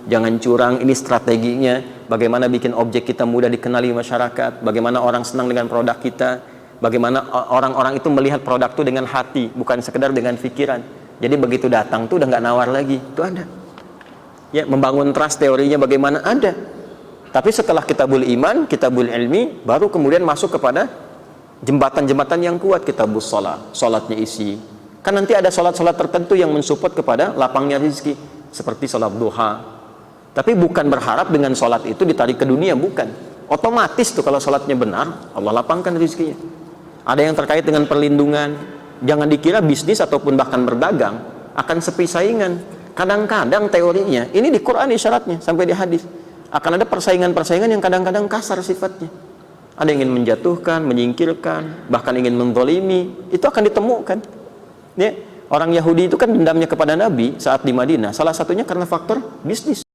jangan curang, ini strateginya, bagaimana bikin objek kita mudah dikenali masyarakat, bagaimana orang senang dengan produk kita, bagaimana orang-orang itu melihat produk itu dengan hati, bukan sekedar dengan pikiran. Jadi begitu datang tuh udah nggak nawar lagi, itu ada. Ya, membangun trust teorinya bagaimana ada. Tapi setelah kitabul iman, kitabul ilmi, baru kemudian masuk kepada jembatan-jembatan yang kuat, kitabus sholat, sholatnya isi. Kan nanti ada sholat-sholat tertentu yang mensupport kepada lapangnya rezeki, seperti sholat duha. Tapi bukan berharap dengan sholat itu ditarik ke dunia, bukan. Otomatis tuh kalau sholatnya benar, Allah lapangkan rezekinya. Ada yang terkait dengan perlindungan. Jangan dikira bisnis ataupun bahkan berdagang akan sepi saingan. Kadang-kadang teorinya, ini di Quran isyaratnya sampai di hadis, akan ada persaingan-persaingan yang kadang-kadang kasar sifatnya. Ada yang ingin menjatuhkan, menyingkirkan, bahkan ingin menzalimi, itu akan ditemukan. Ya, orang Yahudi itu kan dendamnya kepada Nabi saat di Madinah, salah satunya karena faktor bisnis.